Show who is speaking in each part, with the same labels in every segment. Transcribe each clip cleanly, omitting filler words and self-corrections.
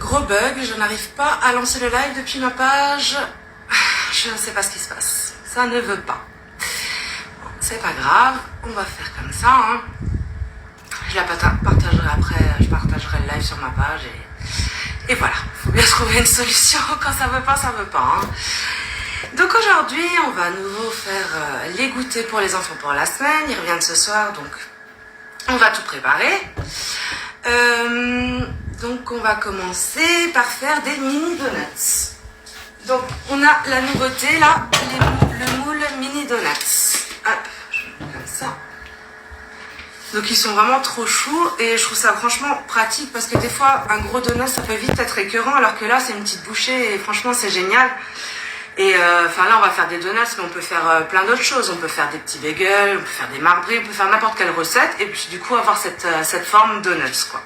Speaker 1: Gros bug, je n'arrive pas à lancer le live depuis ma page. Je ne sais pas ce qui se passe. Ça ne veut pas. Bon, c'est pas grave, on va faire comme ça. Hein. Je la partagerai après, je partagerai le live sur ma page et voilà. Il faut bien trouver une solution. Quand ça veut pas, ça veut pas. Hein. Donc aujourd'hui, on va à nouveau faire les goûters pour les enfants pour la semaine. Ils reviennent ce soir, donc on va tout préparer. Donc on va commencer par faire des mini donuts. Donc on a la nouveauté là, le moule mini donuts. Hop, je mets comme ça. Donc ils sont vraiment trop choux et je trouve ça franchement pratique parce que des fois un gros donut ça peut vite être écœurant alors que là c'est une petite bouchée et franchement c'est génial. Et enfin là on va faire des donuts mais on peut faire plein d'autres choses. On peut faire des petits bagels, on peut faire des marbrés, on peut faire n'importe quelle recette et puis du coup avoir cette forme donuts quoi.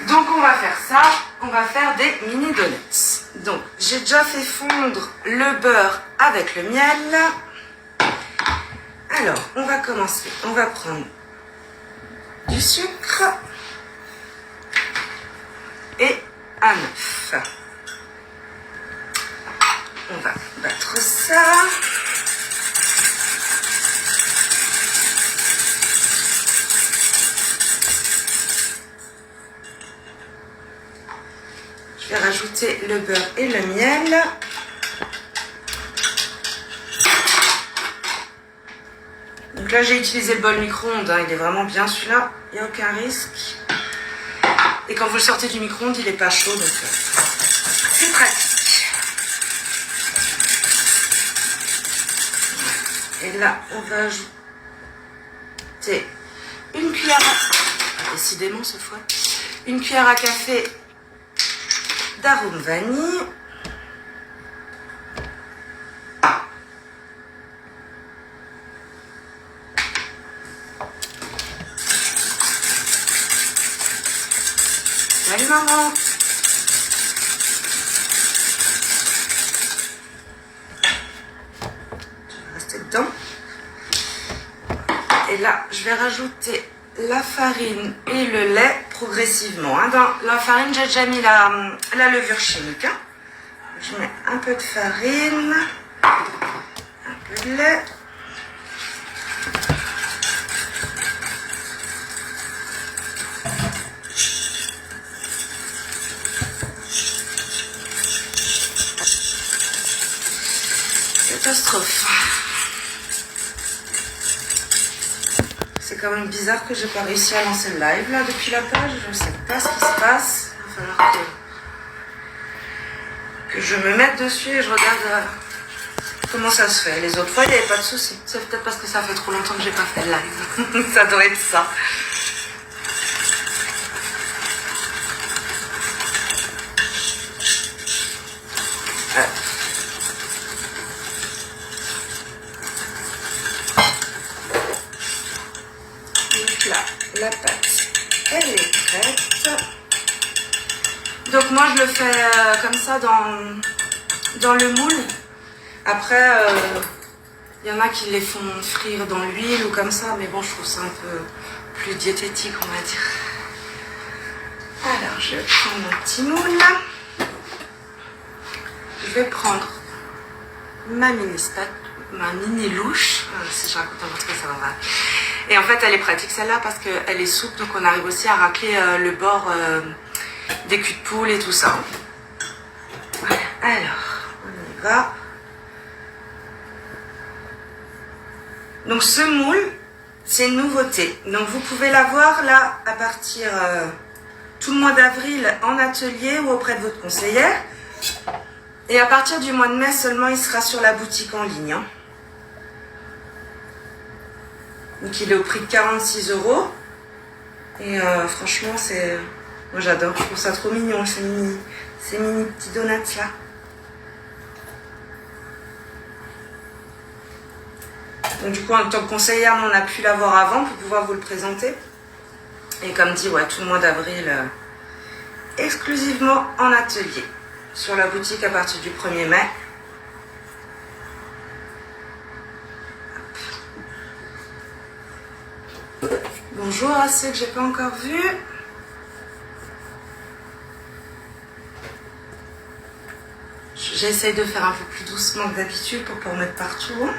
Speaker 1: Donc on va faire ça, on va faire des mini donuts. Donc j'ai déjà fait fondre le beurre avec le miel. Alors on va commencer, on va prendre du sucre et un œuf. On va battre ça. Je vais rajouter le beurre et le miel. Donc là, j'ai utilisé le bol micro-ondes. Hein. Il est vraiment bien celui-là. Il n'y a aucun risque. Et quand vous le sortez du micro-ondes, il n'est pas chaud. Donc c'est pratique. Et là, on va ajouter une cuillère à... Décidément, ce fois. Une cuillère à café d'arôme vanille. Salut maman. Je vais rester dedans. Et là, je vais rajouter la farine et le lait progressivement. Hein. Dans la farine, j'ai déjà mis la levure chimique. Hein. Je mets un peu de farine, un peu de lait. Catastrophe. C'est quand même bizarre que j'ai pas réussi à lancer le live là depuis la page. Je ne sais pas ce qui se passe. Il va falloir que je me mette dessus et je regarde comment ça se fait. Les autres fois, il n'y avait pas de souci. C'est peut-être parce que ça fait trop longtemps que j'ai pas fait le live. Ça doit être ça. La pâte, elle est prête. Donc moi je le fais comme ça dans le moule. Après, il y en a qui les font frire dans l'huile ou comme ça, mais bon, je trouve ça un peu plus diététique, on va dire. Alors, je vais prendre mon petit moule. Je vais prendre ma mini louche. Si je raconte un truc, ça va. Et en fait, elle est pratique celle-là parce qu'elle est souple, donc on arrive aussi à racler le bord des culs de poule et tout ça. Voilà. Alors, on y va. Donc ce moule, c'est une nouveauté. Donc vous pouvez l'avoir là à partir tout le mois d'avril en atelier ou auprès de votre conseillère. Et à partir du mois de mai seulement, il sera sur la boutique en ligne. Hein. Donc il est au prix de 46 €. Et franchement, c'est... Moi j'adore, je trouve ça trop mignon, ces mini petits donuts là. Donc du coup, en tant que conseillère, on a pu l'avoir avant pour pouvoir vous le présenter. Et comme dit, ouais, tout le mois d'avril, exclusivement en atelier. Sur la boutique à partir du 1er mai. Bonjour à ceux que j'ai pas encore vus. J'essaye de faire un peu plus doucement que d'habitude pour pas en mettre partout.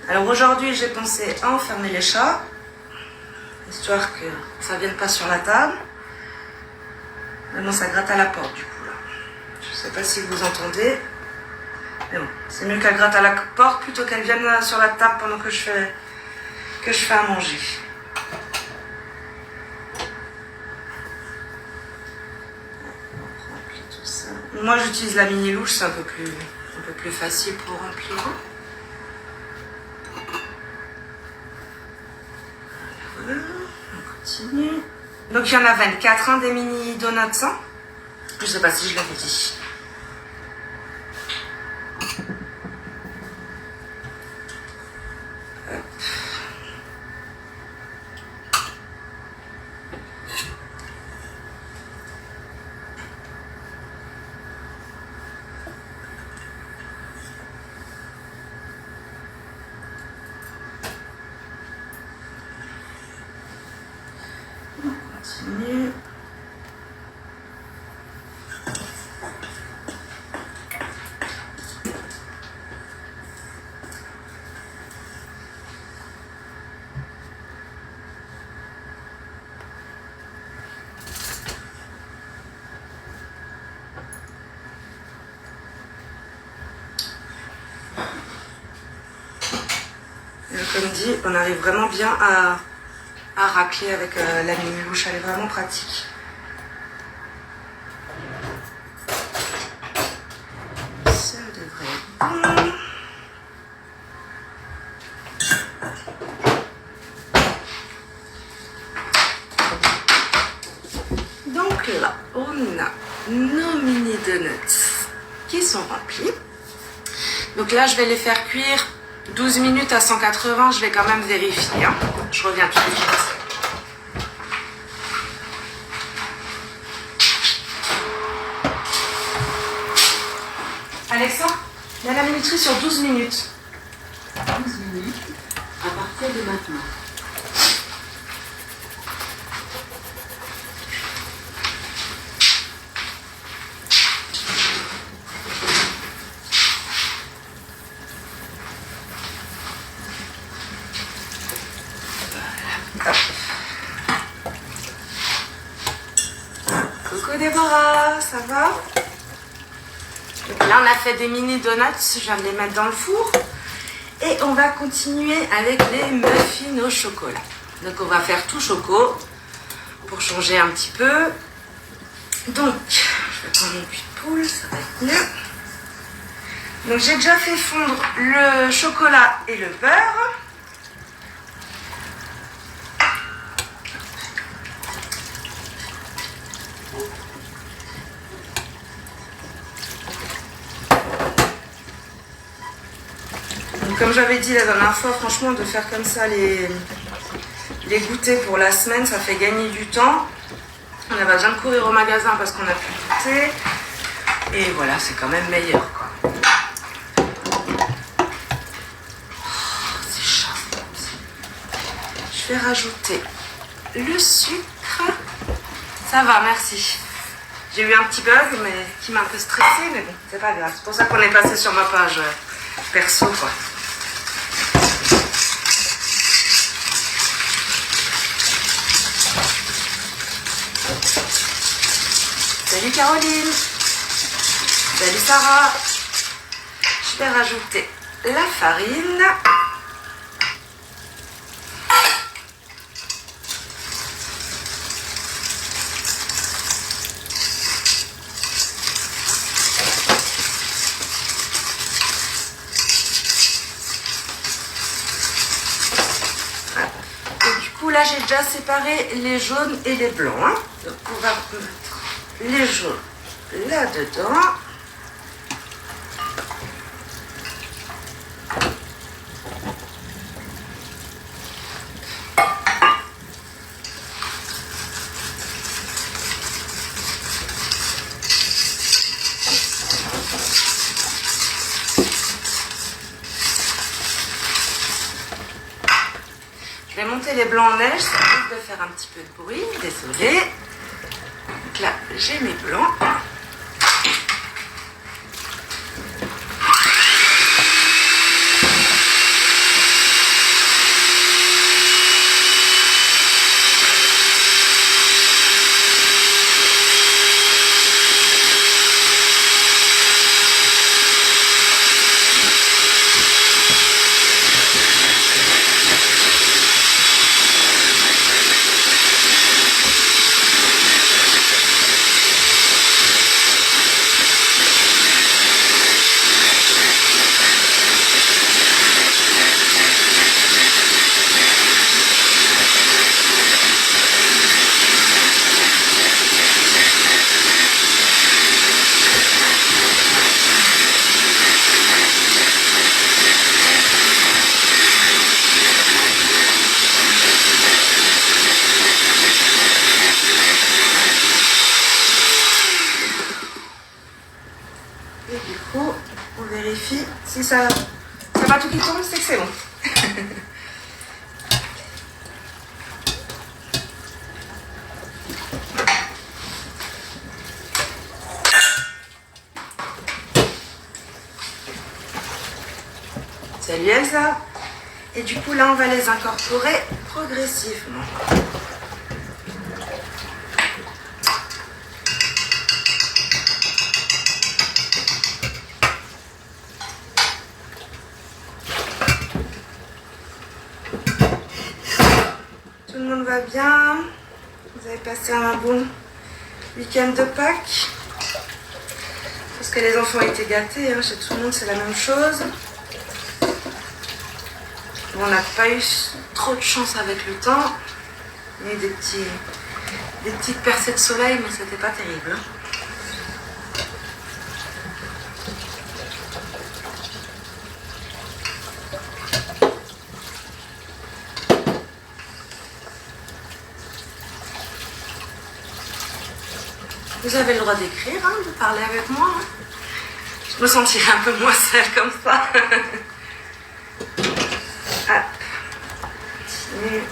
Speaker 1: Alors aujourd'hui, j'ai pensé à enfermer les chats, histoire que ça ne vienne pas sur la table. Mais bon, ça gratte à la porte du coup là. Je ne sais pas si vous entendez. Mais bon, c'est mieux qu'elle gratte à la porte plutôt qu'elle vienne sur la table pendant que je fais à manger. On remplit tout ça. Moi j'utilise la mini louche, c'est un peu plus facile pour remplir. Voilà, on continue. Donc il y en a 24, hein, des mini donuts. Hein, je sais pas si je l'avais dit. Continue. Comme dit, on arrive vraiment bien à racler avec la mini louche, elle est vraiment pratique. Ça devrait être bon. Donc là, on a nos mini donuts qui sont remplis. Donc là, je vais les faire cuire 12 minutes à 180, je vais quand même vérifier. Hein. Je reviens tout de suite. Alexa, il y a la minuterie sur 12 minutes.
Speaker 2: 12 minutes à partir de maintenant.
Speaker 1: Coucou Déborah, ça va? Donc là on a fait des mini donuts, je viens de les mettre dans le four. Et on va continuer avec les muffins au chocolat. Donc on va faire tout choco pour changer un petit peu. Donc je vais prendre mon cuit de poule, ça va être mieux. Donc j'ai déjà fait fondre le chocolat et le beurre. Comme j'avais dit la dernière fois, franchement, de faire comme ça les goûters pour la semaine, ça fait gagner du temps. On n'a pas besoin de courir au magasin parce qu'on a pu goûter. Et voilà, c'est quand même meilleur, quoi. Oh, c'est chaud. Je vais rajouter le sucre. Ça va, merci. J'ai eu un petit bug, mais qui m'a un peu stressée, mais bon, c'est pas grave. C'est pour ça qu'on est passé sur ma page perso, quoi. Salut Caroline. Salut Sarah. Je vais rajouter la farine. Et du coup là j'ai déjà séparé les jaunes et les blancs. Hein. Donc on va mettre les jaunes là-dedans. Je vais monter les blancs en neige, ça risque de faire un petit peu de bruit, désolée. Donc là, j'ai mes blancs. Si ça va tout qui tombe, c'est que c'est bon. Salut Elsa. Et du coup là on va les incorporer progressivement. Tout le monde va bien? Vous avez passé un bon week-end de Pâques? Parce que les enfants étaient gâtés, hein. Chez tout le monde c'est la même chose. Bon, on n'a pas eu trop de chance avec le temps. Il y a eu des petites percées de soleil, mais c'était pas terrible, hein. Vous avez le droit d'écrire, hein, de parler avec moi. Hein. Je me sentirais un peu moins seule comme ça. Hop. Continue.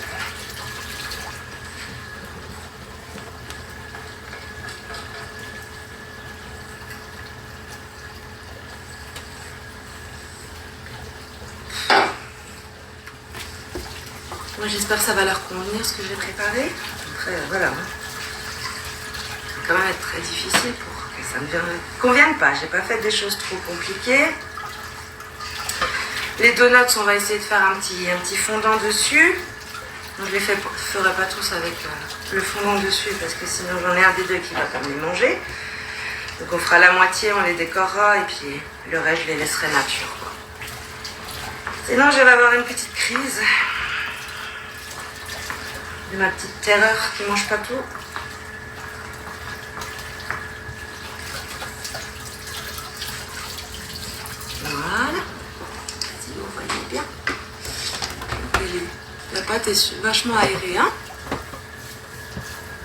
Speaker 1: Moi j'espère que ça va leur convenir ce que j'ai préparé. Après voilà. Quand même être très difficile pour que ça ne convienne pas. J'ai pas fait des choses trop compliquées. Les donuts, on va essayer de faire un petit fondant dessus. Donc je les ferai pas tous avec le fondant dessus parce que sinon j'en ai un des deux qui va pas me les manger. Donc on fera la moitié, on les décorera et puis le reste je les laisserai nature, quoi. Sinon je vais avoir une petite crise. De ma petite terreur qui mange pas tout. Voilà, si vous voyez bien. La pâte est vachement aérée, hein.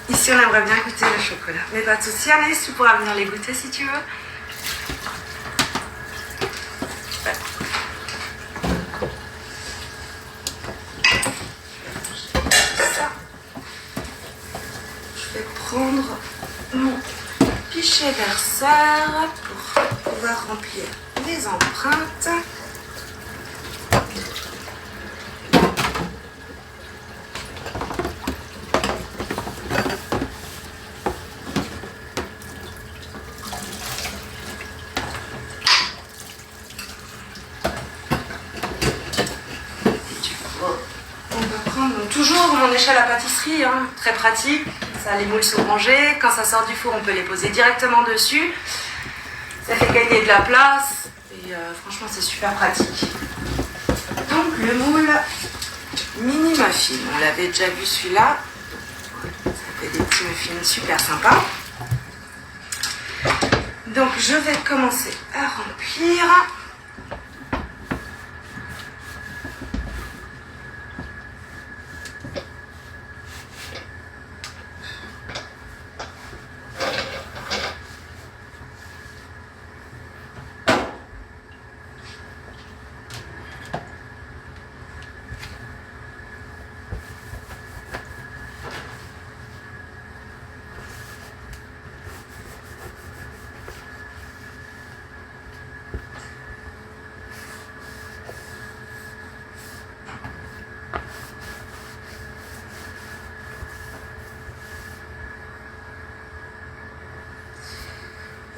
Speaker 1: Ici, on aimerait bien goûter le chocolat. Mais pas de souci, Anaïs, tu pourras venir les goûter si tu veux. Ouais. Ça. Je vais prendre mon pichet verseur pour pouvoir remplir les empreintes. On va prendre toujours mon échelle à pâtisserie, hein, très pratique. Ça, les moules sont rangés. Quand ça sort du four, on peut les poser directement dessus. Ça fait gagner de la place. Et franchement, c'est super pratique. Donc, le moule mini muffin. On l'avait déjà vu celui-là. Ça fait des petits muffins super sympas. Donc, je vais commencer à remplir.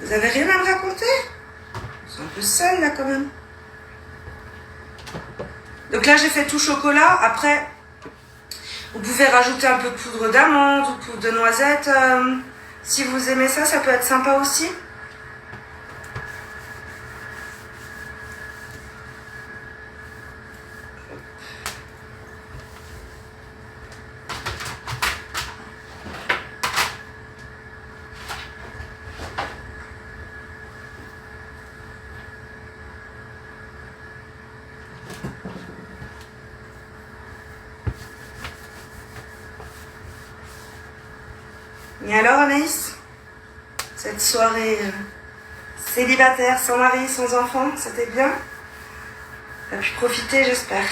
Speaker 1: Vous avez rien à me raconter? C'est un peu seul là quand même. Donc là j'ai fait tout chocolat. Après, vous pouvez rajouter un peu de poudre d'amande ou poudre de noisette. Si vous aimez ça, ça peut être sympa aussi. Et alors Anaïs, cette soirée célibataire, sans mari, sans enfant, c'était bien? T'as pu profiter, j'espère.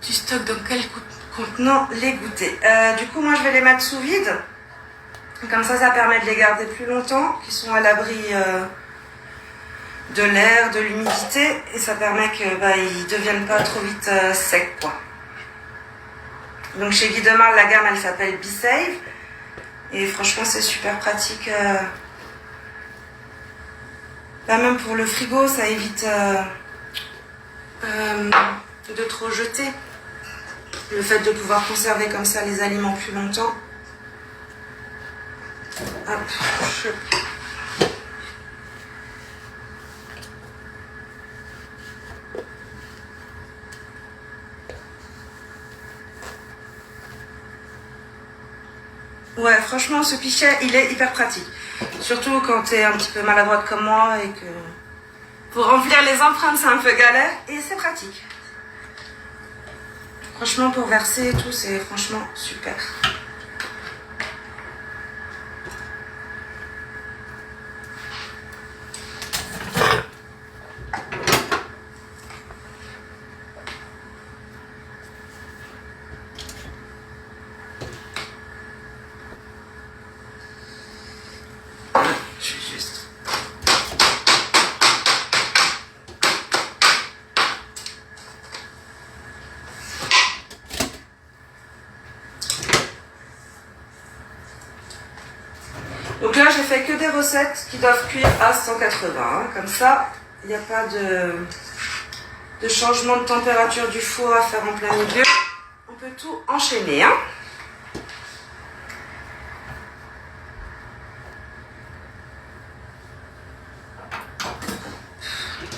Speaker 1: Tu stockes dans quel contenant les goûters? Du coup, moi, je vais les mettre sous vide. Comme ça permet de les garder plus longtemps, qu'ils sont à l'abri de l'air, de l'humidité. Et ça permet qu'ils ne deviennent pas trop vite secs, quoi. Donc, chez Guy Demar, la gamme, elle s'appelle B-Save. Et franchement, c'est super pratique. Même pour le frigo, ça évite de trop jeter. Le fait de pouvoir conserver comme ça les aliments plus longtemps. Hop, ouais, franchement, ce pichet, il est hyper pratique. Surtout quand tu es un petit peu maladroite comme moi et que pour remplir les empreintes, c'est un peu galère. Et c'est pratique. Franchement, pour verser et tout, c'est franchement super. Je vais juste... Donc là, j'ai fait que des recettes qui doivent cuire à 180. Hein. Comme ça, il n'y a pas de changement de température du four à faire en plein milieu. On peut tout enchaîner. Hein.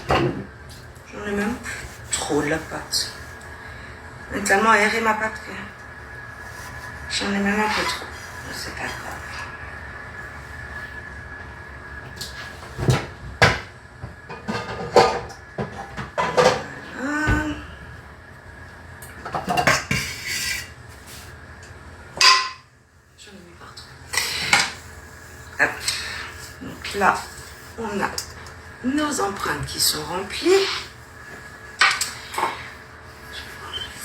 Speaker 1: J'en ai même plus trop de la pâte. J'ai tellement aéré ma pâte que j'en ai même un peu trop. C'est pas grave. Donc là, on a nos empreintes qui sont remplies.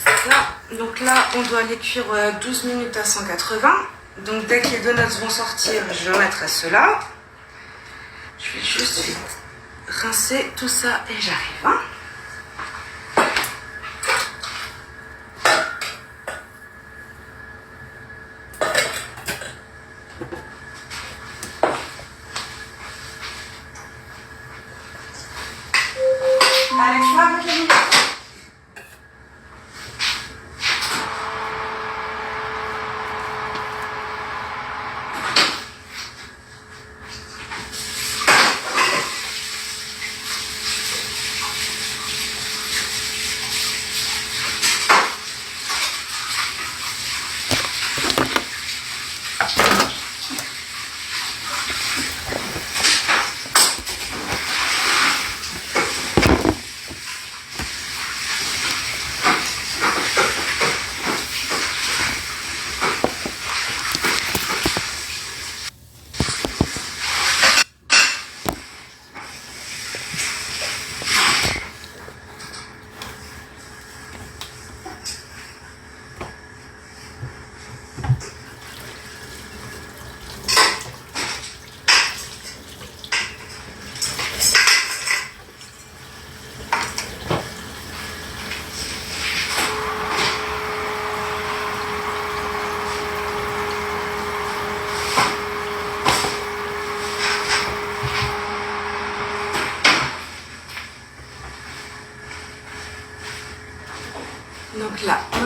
Speaker 1: Ça. Donc là, on doit les cuire 12 minutes à 180. Donc dès que les donuts vont sortir, je mettrai ceux-là. Je vais juste vite rincer tout ça et j'arrive. Hein. Allez, je m'arrête les minutes.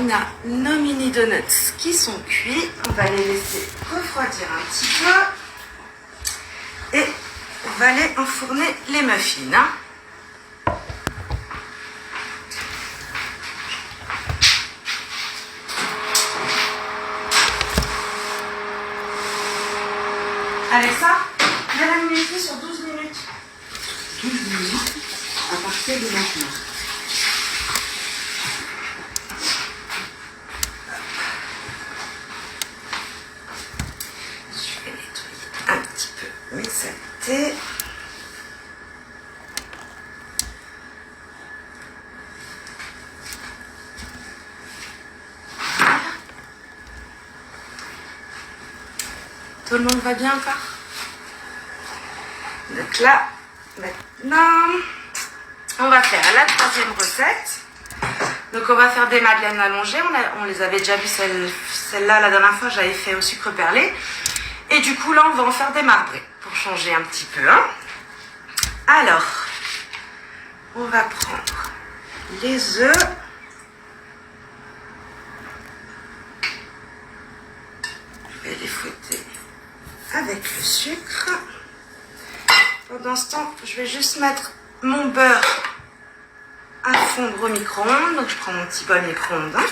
Speaker 1: on a nos mini donuts qui sont cuits. On va les laisser refroidir un petit peu. Et on va aller enfourner les muffins. Hein. Alexa, mets la minuterie sur 12 minutes.
Speaker 2: 12 minutes à partir de maintenant.
Speaker 1: Je vais nettoyer un petit peu mes saletés. Voilà. Tout le monde va bien encore? Donc là, maintenant, on va faire la troisième recette. Donc on va faire des madeleines allongées. On les avait déjà vues, celle-là la dernière fois, j'avais fait au sucre perlé. Et du coup là, on va en faire des marbrées pour changer un petit peu. Hein. Alors, on va prendre les œufs. Je vais les fouetter avec le sucre. Pendant ce temps, je vais juste mettre mon beurre à fondre au micro-ondes. Donc, je prends mon petit bol micro-ondes. Hein.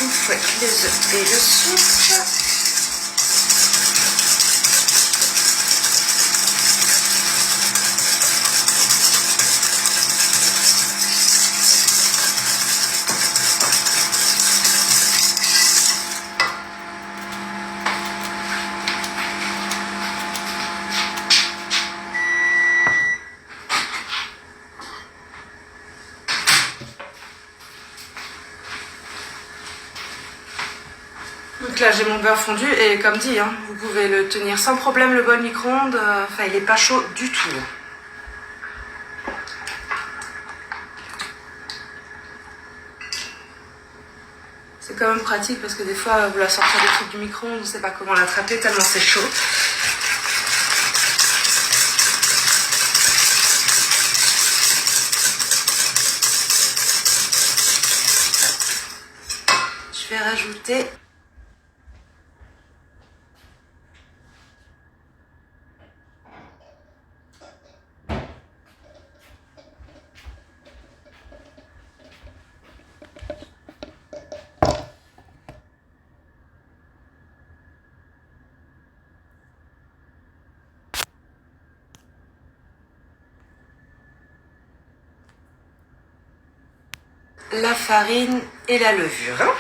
Speaker 1: On fouette les œufs et le sucre. Donc là j'ai mon beurre fondu et comme dit, hein, vous pouvez le tenir sans problème le bol micro-ondes, enfin il n'est pas chaud du tout. C'est quand même pratique parce que des fois vous la sortez des trucs du micro-ondes, on ne sait pas comment l'attraper tellement c'est chaud. Je vais rajouter la farine et la levure. Hein.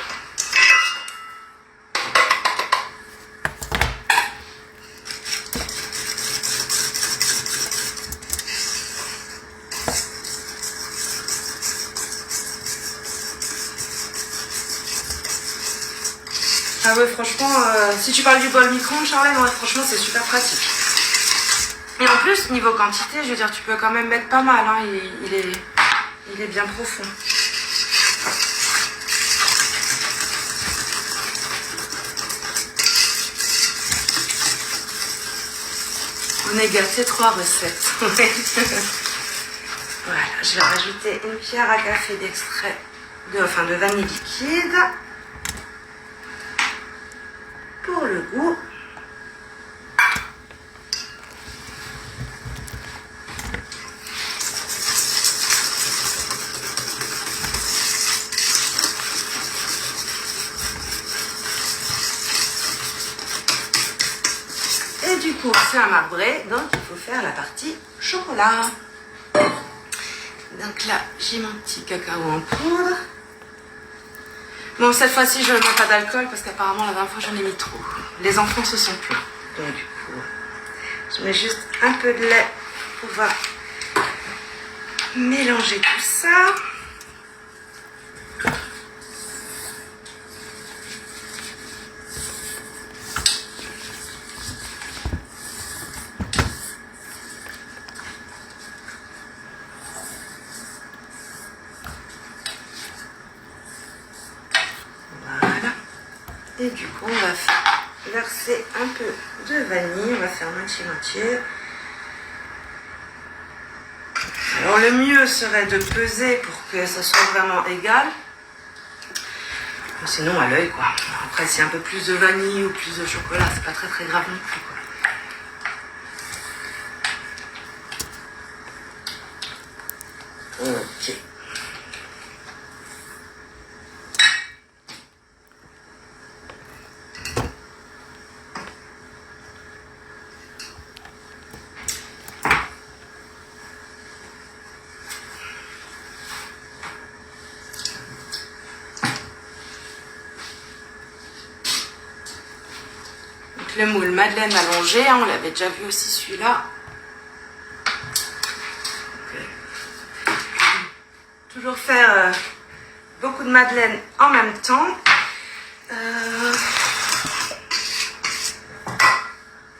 Speaker 1: Ah ouais, franchement, si tu parles du bol micro-ondes, Charlène, ouais, franchement, c'est super pratique. Et en plus, niveau quantité, je veux dire, tu peux quand même mettre pas mal, hein, il est bien profond. On est gâté 3 recettes. Voilà, je vais rajouter une cuillère à café d'extrait, de vanille liquide. Pour le goût. Et du coup, c'est un marbré, donc il faut faire la partie chocolat. Donc là, j'ai mon petit cacao en poudre. Bon, cette fois-ci, je ne mets pas d'alcool parce qu'apparemment, la dernière fois, j'en ai mis trop. Les enfants se sont plaints. Donc, du coup, je mets juste un peu de lait pour pouvoir mélanger tout ça. on va verser un peu de vanille. On va faire moitié-moitié. Alors le mieux serait de peser pour que ça soit vraiment égal. Sinon à l'œil quoi. Après s'il y a un peu plus de vanille ou plus de chocolat, c'est pas très grave non plus quoi. Ok. Donc le moule madeleine allongé, hein, on l'avait déjà vu aussi celui-là. Toujours faire beaucoup de madeleine en même temps.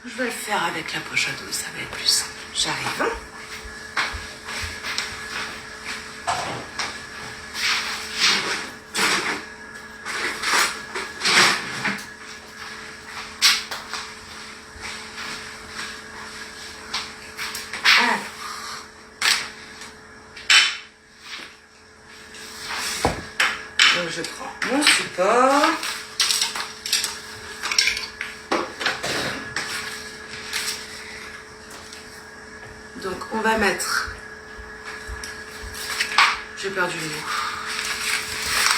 Speaker 1: Je vais le faire avec la poche à douille, ça va être plus simple. J'arrive. Donc je prends mon support. Donc on va mettre, j'ai perdu le mot,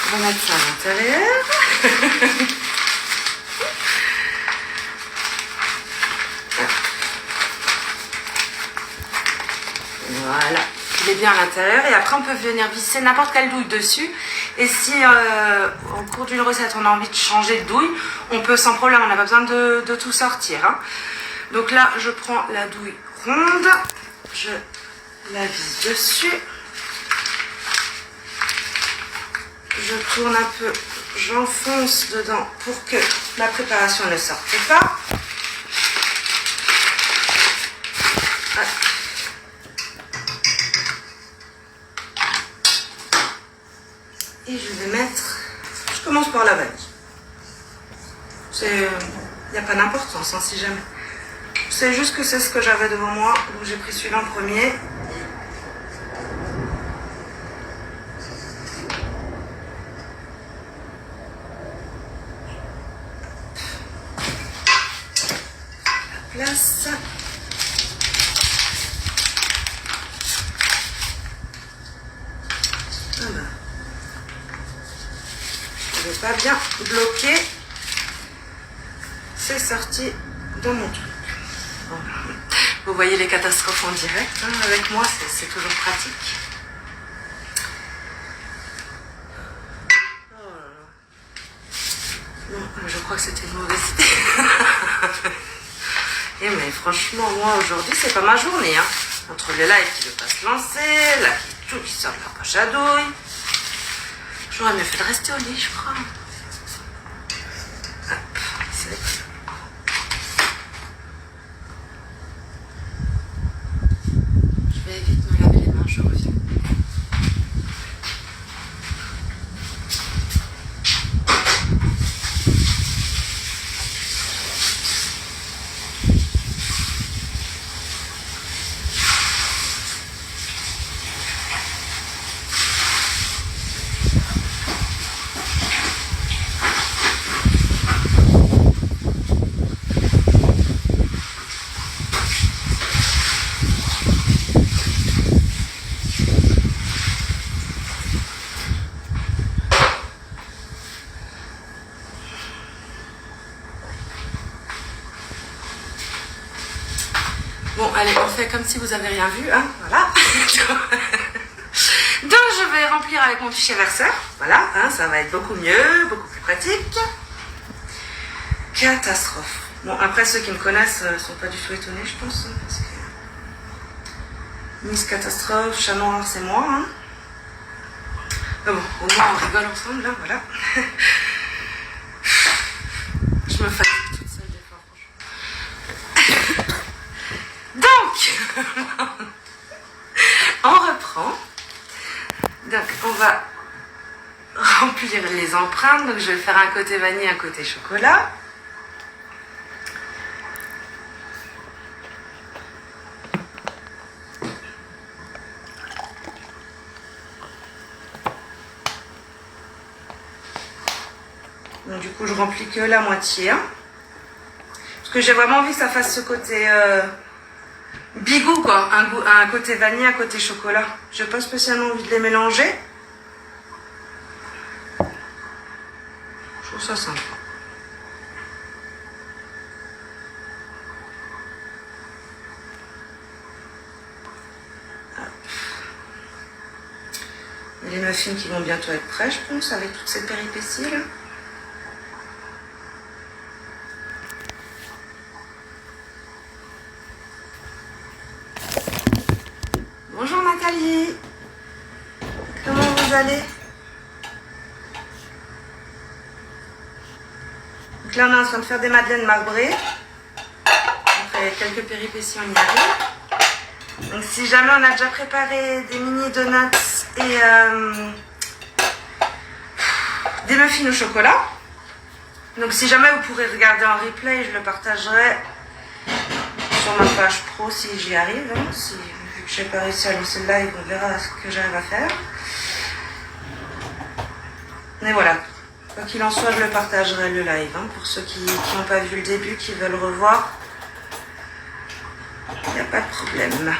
Speaker 1: on va mettre ça à l'intérieur. Voilà, il est bien à l'intérieur et après on peut venir visser n'importe quelle douille dessus. Et si au cours d'une recette on a envie de changer de douille, on peut sans problème, on n'a pas besoin de tout sortir. Hein. Donc là je prends la douille ronde, je la visse dessus, je tourne un peu, j'enfonce dedans pour que la préparation ne sorte pas. Et je vais mettre, je commence par la vanille. Il n'y a pas d'importance, hein, si jamais. C'est juste que c'est ce que j'avais devant moi, donc j'ai pris celui-là en premier. La place. Voilà. Je ne vais pas bien bloquer. C'est sorti de mon truc. Vous voyez les catastrophes en direct, hein, avec moi, c'est toujours pratique. Oh là là. Non, je crois que c'était une mauvaise idée. Et mais franchement, moi aujourd'hui, c'est pas ma journée. Hein. Entre le live qui ne veut pas se lancer, là tout qui sort de la poche à douille. J'aurais mieux fait de rester au lit, je crois. Hop, c'est... Je vais vite me laver les mains, je reviens. Bon, allez, on fait comme si vous avez rien vu, hein, voilà. Donc, je vais remplir avec mon fichier verseur, voilà, hein, ça va être beaucoup mieux, beaucoup plus pratique. Catastrophe. Bon, après, ceux qui me connaissent sont pas du tout étonnés, je pense, hein, parce que... Miss Catastrophe, chat noir, c'est moi, hein. Mais bon, au moins, on rigole ensemble, là, voilà. Je me fatigue toute seule des fois, franchement. Donc, on reprend. Donc, on va remplir remplir les empreintes. Donc je vais faire un côté vanille, un côté chocolat. Donc du coup je remplis que la moitié. Hein. Parce que j'ai vraiment envie que ça fasse ce côté bigou quoi. Un côté vanille, un côté chocolat. J'ai pas spécialement envie de les mélanger. Je trouve ça sympa. Et les muffins qui vont bientôt être prêts, je pense, avec toutes ces péripéties là. Bonjour Nathalie, comment vous allez? Donc là on est en train de faire des madeleines marbrées. Après quelques péripéties on y arrive. Donc si jamais on a déjà préparé des mini donuts et des muffins au chocolat. Donc si jamais vous pourrez regarder en replay, je le partagerai sur ma page pro si j'y arrive. Hein, si, vu que j'ai pas réussi à lancer le live, on verra ce que j'arrive à faire. Mais voilà, quoi qu'il en soit, je le partagerai le live. Hein, pour ceux qui n'ont pas vu le début, qui veulent revoir, il n'y a pas de problème.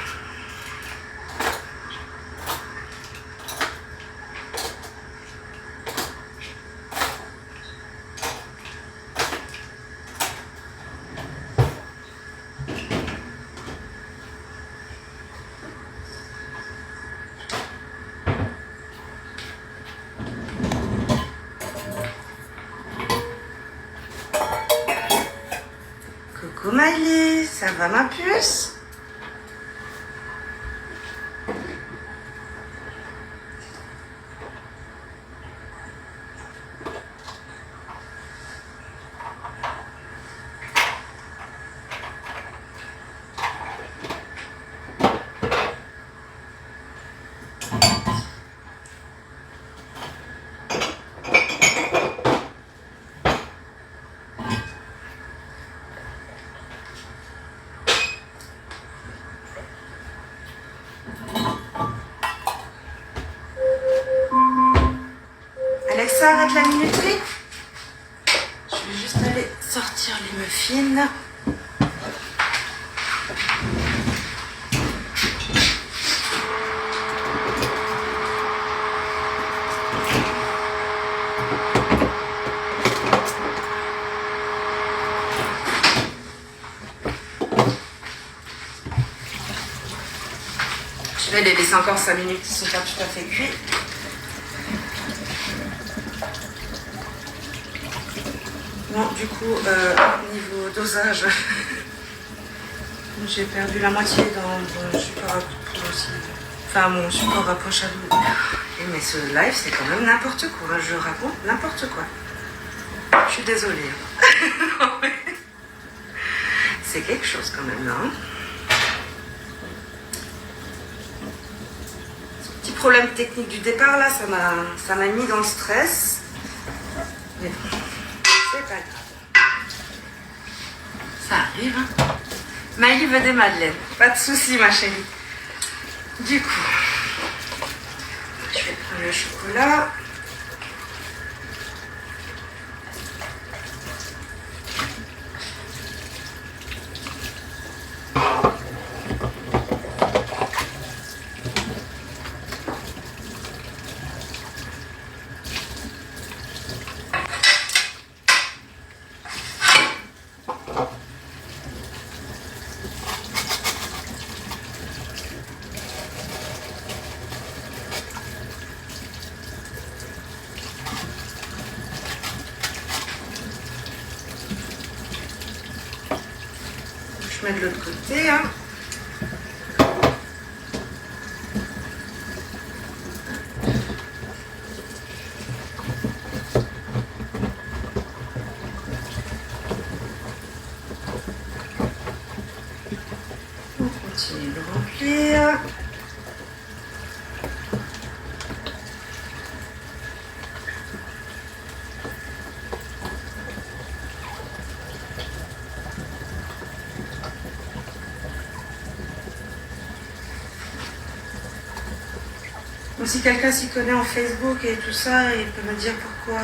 Speaker 1: Coucou Miley, ça va ma puce? Alexa, arrête la minuterie. Je vais juste aller sortir les muffins. Je vais les laisser encore 5 minutes, ils ne sont pas tout à fait cuits. Bon, du coup, niveau dosage, j'ai perdu la moitié dans mon support à poudre aussi. Enfin, mon support à poche à doux. Mais ce live, c'est quand même n'importe quoi. Je raconte n'importe quoi. Je suis désolée. C'est quelque chose quand même, là. Hein. Ce petit problème technique du départ, là, ça m'a mis dans le stress. Mais bon. C'est pas grave. Ça arrive, hein. Miley veut des madeleines. Pas de soucis, ma chérie. Du coup, je vais prendre le chocolat. Je mets de l'autre côté. Hein. On continue de remplir. Donc si quelqu'un s'y connaît en Facebook et tout ça, il peut me dire pourquoi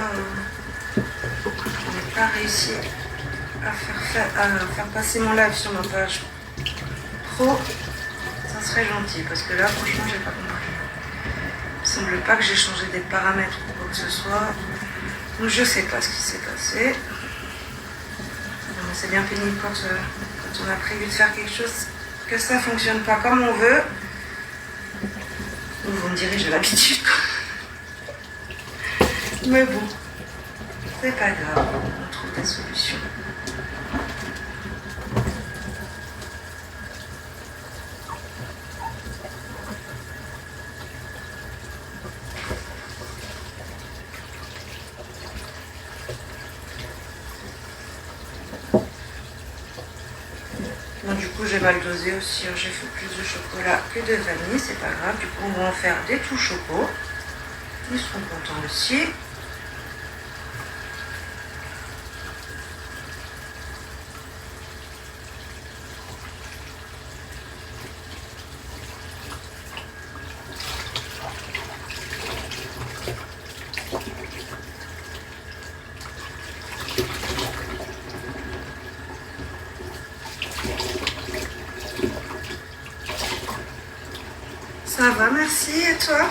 Speaker 1: je n'ai pas réussi à faire passer mon live sur ma page pro. Ça serait gentil, parce que là, franchement, j'ai pas compris. Il me semble pas que j'ai changé des paramètres ou quoi que ce soit. Donc je sais pas ce qui s'est passé. C'est bien pénible quand on a prévu de faire quelque chose, que ça fonctionne pas comme on veut. Vous me direz, j'ai l'habitude. Mais bon, c'est pas grave, on trouve des solutions. Bon, du coup, j'ai mal dosé aussi. Hein. J'ai fait plus de chocolat que de vanille. C'est pas grave. Du coup, on va en faire des tout chocos. Ils seront contents aussi. Ça va, merci. Et toi?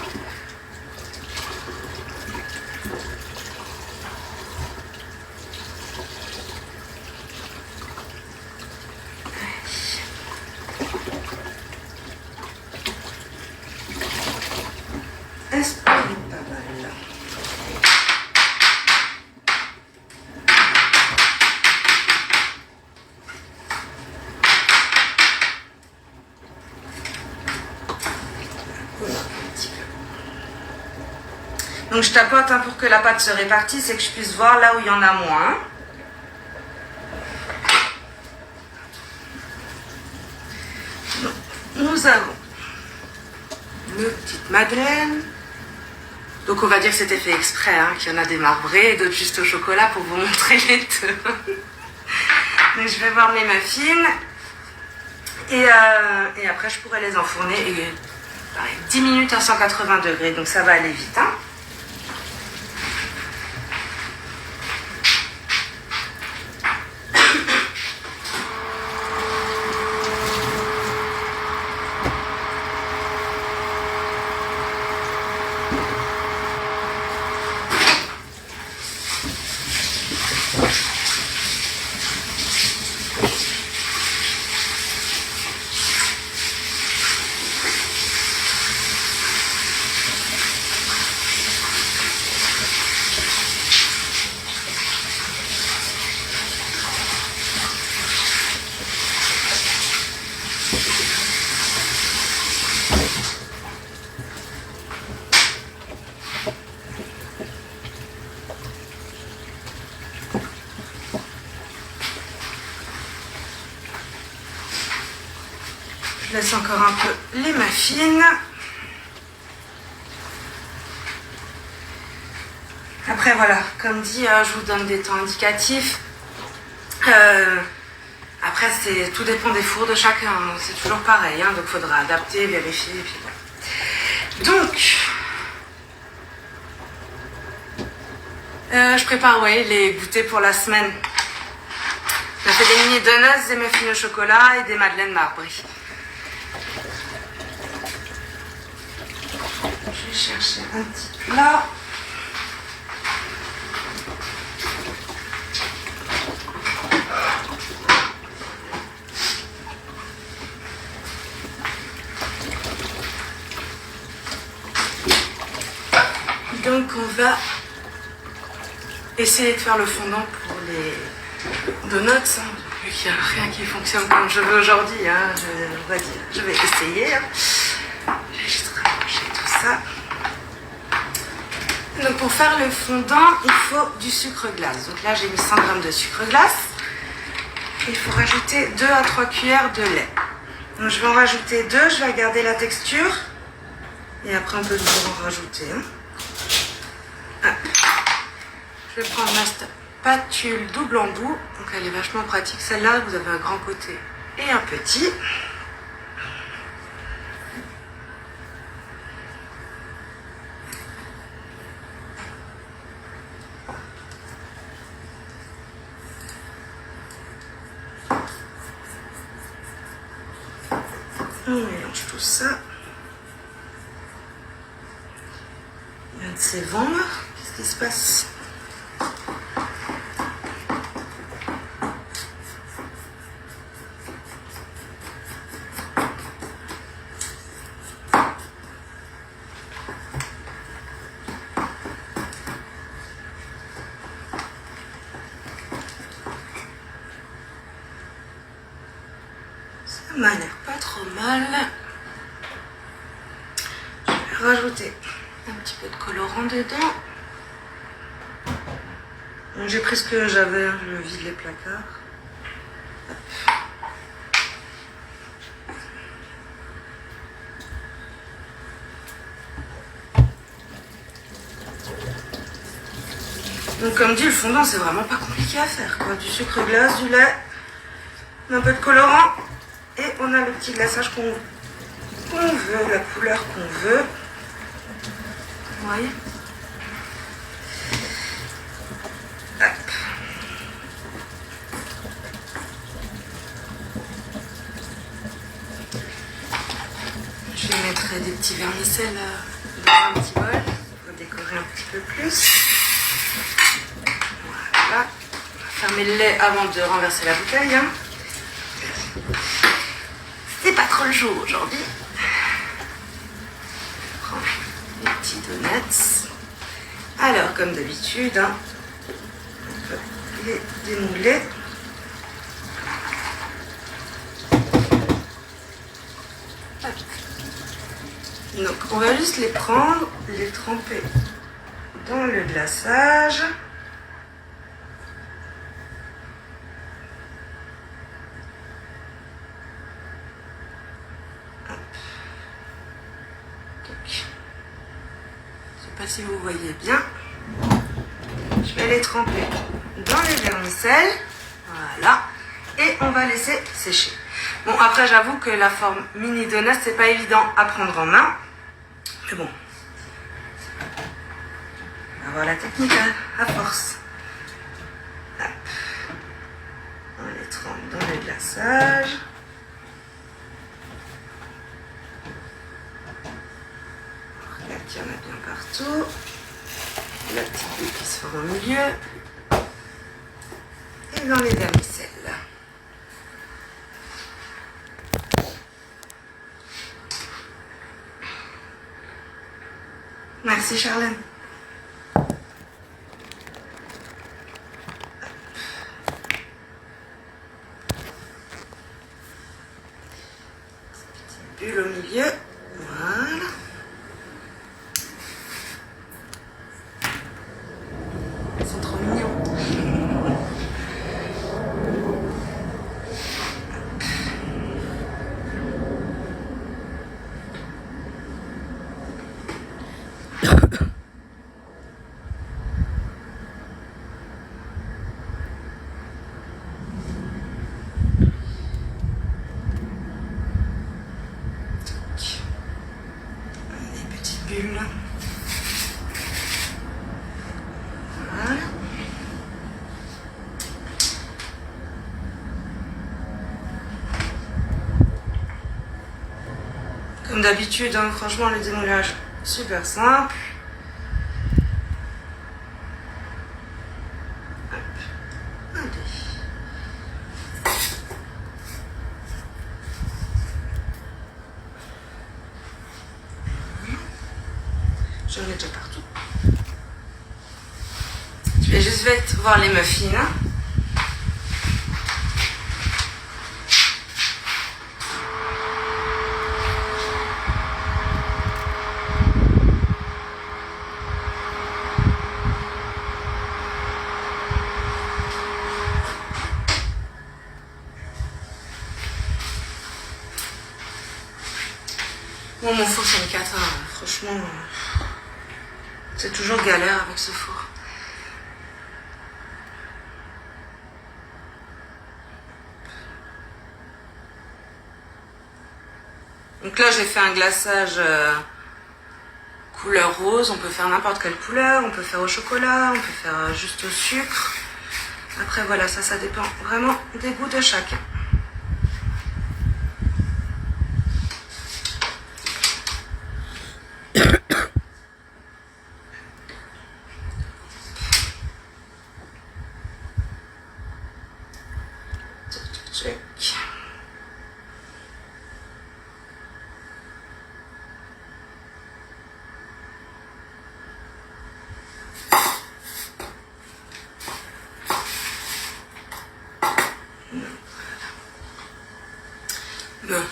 Speaker 1: Est-ce que pas mal? Donc je tapote hein, pour que la pâte se répartisse et que je puisse voir là où il y en a moins. Nous avons nos petites madeleines. Donc on va dire que c'était fait exprès, hein, qu'il y en a des marbrées et d'autres juste au chocolat pour vous montrer les deux. Donc je vais voir mes muffins. Et après je pourrai les enfourner. Et, pareil, 10 minutes à 180 degrés, donc ça va aller vite. Hein. Je laisse encore un peu les muffins. Après voilà, comme dit, je vous donne des temps indicatifs. Après, tout dépend des fours de chacun. C'est toujours pareil, hein, donc il faudra adapter, vérifier. Et puis voilà. Donc, je prépare les goûters pour la semaine. J'ai fait des mini donuts, des muffins au chocolat et des madeleines marbrées. Je vais chercher un petit plat. Donc on va essayer de faire le fondant pour les donuts. Hein. Vu qu'il n'y a rien qui fonctionne comme je veux aujourd'hui, hein, je vais essayer. Hein. Je vais juste ranger tout ça. Donc pour faire le fondant, il faut du sucre glace. Donc là j'ai mis 100 g de sucre glace. Il faut rajouter 2 à 3 cuillères de lait. Donc je vais en rajouter 2, je vais garder la texture. Et après on peut toujours en rajouter. Hein. Ah. Je vais prendre ma spatule double embout. Donc elle est vachement pratique celle-là. Vous avez un grand côté et un petit. On mélange tout ça. Il y a un de ces vents là. Qu'est-ce qui se passe? Ça m'a l'air pas trop mal. Je vais rajouter un petit peu de colorant dedans. J'ai pris ce que j'avais, je vide les placards. Hop. Donc comme dit, le fondant c'est vraiment pas compliqué à faire, quoi. Du sucre glace, du lait, un peu de colorant et on a le petit glaçage qu'on veut, la couleur qu'on veut. Vous voyez? Hop. Je vais mettre des petits vermicelles dans un petit bol pour décorer un petit peu plus. Voilà. Fermer le lait avant de renverser la bouteille. Hein. C'est pas trop le jour aujourd'hui. Je prends les petits donuts. Alors, comme d'habitude, hein, on peut les démouler. Hop. Donc, on va juste les prendre, les tremper dans le glaçage. Je ne sais pas si vous voyez bien. Je vais les tremper dans les vermicelles. Voilà. Et on va laisser sécher. Bon, après, j'avoue que la forme mini donut, c'est pas évident à prendre en main. Mais bon. On va voir la technique à force. Hop. On les trempe dans le glaçage. Il y en a bien partout. La petite boule qui se forme au milieu. Et dans les vermicelles. Merci Charlène. Petite bulle au milieu. Voilà. Bulle. Voilà. Comme d'habitude, hein, franchement, le démoulage super simple. Hop. Allez. J'en ai déjà partout. Je vais juste vite voir les muffins. Bon, mon four c'est une cata, hein. Franchement, c'est toujours galère avec ce four. Donc là j'ai fait un glaçage couleur rose, on peut faire n'importe quelle couleur, on peut faire au chocolat, on peut faire juste au sucre. Après voilà, ça dépend vraiment des goûts de chacun.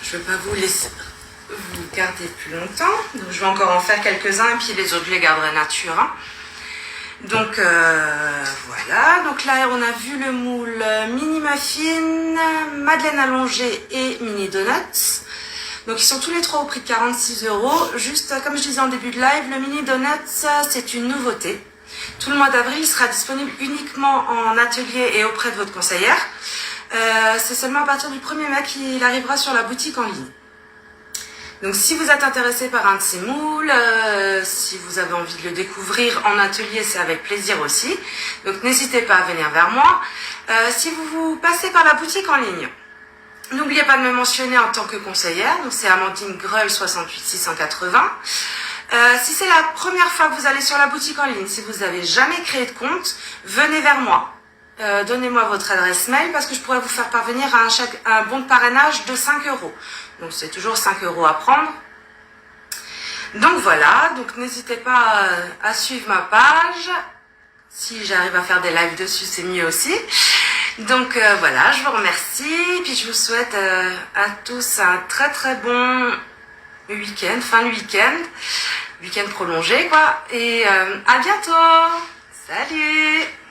Speaker 1: je ne vais pas vous laisser vous garder plus longtemps. Donc je vais encore en faire quelques-uns et puis les autres je les garderai nature. Hein. Donc voilà, donc là on a vu le moule mini muffin, madeleine allongée et mini donuts. Donc ils sont tous les trois au prix de 46 €. Juste comme je disais en début de live, le mini donuts c'est une nouveauté. Tout le mois d'avril il sera disponible uniquement en atelier et auprès de votre conseillère. C'est seulement à partir du 1er mai qu'il arrivera sur la boutique en ligne. Donc si vous êtes intéressé par un de ces moules, si vous avez envie de le découvrir en atelier, c'est avec plaisir aussi. Donc n'hésitez pas à venir vers moi. Si vous passez par la boutique en ligne, n'oubliez pas de me mentionner en tant que conseillère. Donc c'est Amandine Greul 68 680. Si c'est la première fois que vous allez sur la boutique en ligne, si vous n'avez jamais créé de compte, venez vers moi. Donnez-moi votre adresse mail parce que je pourrais vous faire parvenir un bon de parrainage de 5 €. Donc c'est toujours 5 € à prendre. Donc voilà, donc n'hésitez pas à suivre ma page. Si j'arrive à faire des lives dessus, c'est mieux aussi. Donc voilà, je vous remercie. Puis je vous souhaite à tous un très très bon week-end, fin de week-end prolongé quoi. Et à bientôt. Salut!